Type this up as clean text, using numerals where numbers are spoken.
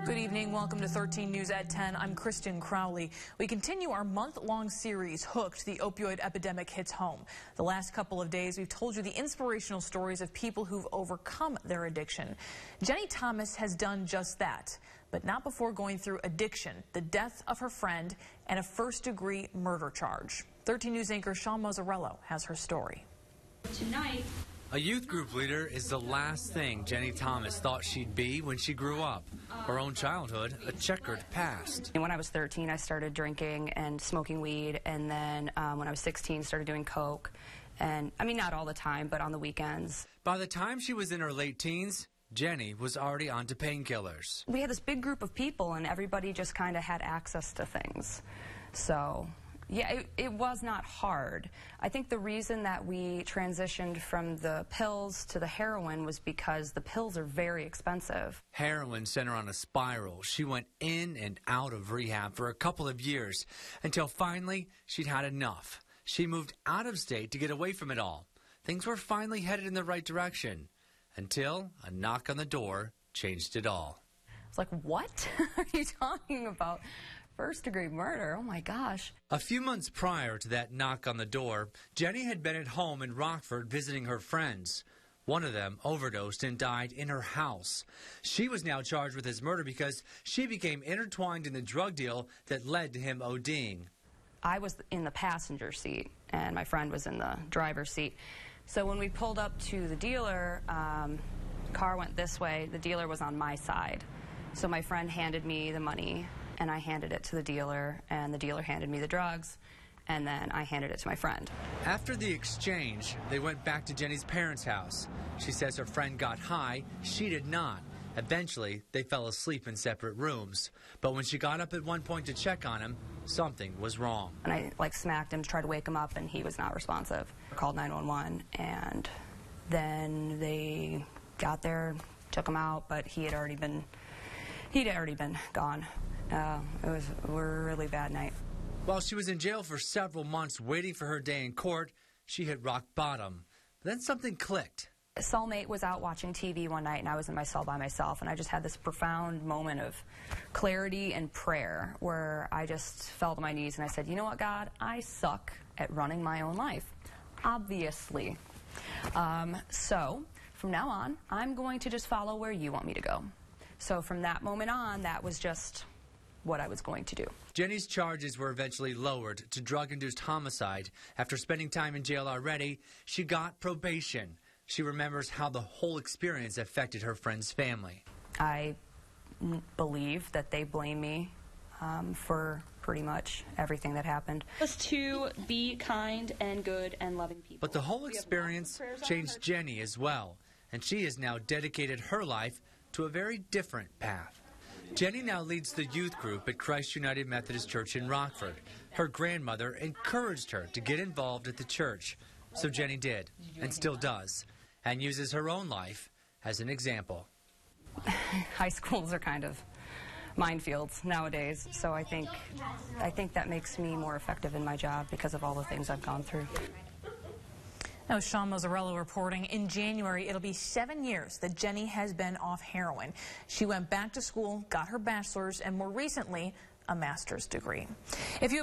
Good evening. Welcome to 13 News at 10. I'm Kristen Crowley. We continue our month-long series, Hooked, the opioid epidemic hits home. The last couple of days, we've told you the inspirational stories of people who've overcome their addiction. Jenny Thomas has done just that, but not before going through addiction, the death of her friend, and a first-degree murder charge. 13 News anchor Sean Mazzarello has her story. Tonight, a youth group leader is the last thing Jenny Thomas thought she'd be when she grew up. Her own childhood, a checkered past. When I was 13, I started drinking and smoking weed, and then when I was 16, started doing coke. And I mean, not all the time, but on the weekends. By the time she was in her late teens, Jenny was already onto painkillers. We had this big group of people, and everybody just kind of had access to things. So yeah, it was not hard. I think the reason that we transitioned from the pills to the heroin was because the pills are very expensive. Heroin sent her on a spiral. She went in and out of rehab for a couple of years until finally she'd had enough. She moved out of state to get away from it all. Things were finally headed in the right direction until a knock on the door changed it all. I was like, what are you talking about? First-degree murder? Oh, my gosh. A few months prior to that knock on the door, Jenny had been at home in Rockford visiting her friends. One of them overdosed and died in her house. She was now charged with his murder because she became intertwined in the drug deal that led to him ODing. I was in the passenger seat, and my friend was in the driver's seat. So when we pulled up to the dealer, car went this way. The dealer was on my side. So my friend handed me the money, and I handed it to the dealer, and the dealer handed me the drugs, and then I handed it to my friend. After the exchange, they went back to Jenny's parents' house. She says her friend got high. She did not. Eventually, they fell asleep in separate rooms. But when she got up at one point to check on him, something was wrong. And I smacked him to try to wake him up, and he was not responsive. I called 911, and then they got there, took him out, but he'd already been gone. It was a really bad night. While she was in jail for several months waiting for her day in court, she hit rock bottom. But then something clicked. A cellmate was out watching TV one night, and I was in my cell by myself, and I just had this profound moment of clarity and prayer where I just fell to my knees and I said, you know what, God, I suck at running my own life, obviously. So from now on, I'm going to just follow where you want me to go. So from that moment on, that was just what I was going to do. Jenny's charges were eventually lowered to drug-induced homicide. After spending time in jail already, she got probation. She remembers how the whole experience affected her friend's family. I believe that they blame me for pretty much everything that happened. Just to be kind and good and loving people. But the whole experience changed Jenny as well, and she has now dedicated her life to a very different path. Jenny now leads the youth group at Christ United Methodist Church in Rockford. Her grandmother encouraged her to get involved at the church, so Jenny did, and still does, and uses her own life as an example. High schools are kind of minefields nowadays, so I think that makes me more effective in my job because of all the things I've gone through. Now, Sean Mazzarello reporting. In January, it'll be 7 years that Jenny has been off heroin. She went back to school, got her bachelor's, and more recently, a master's degree. If you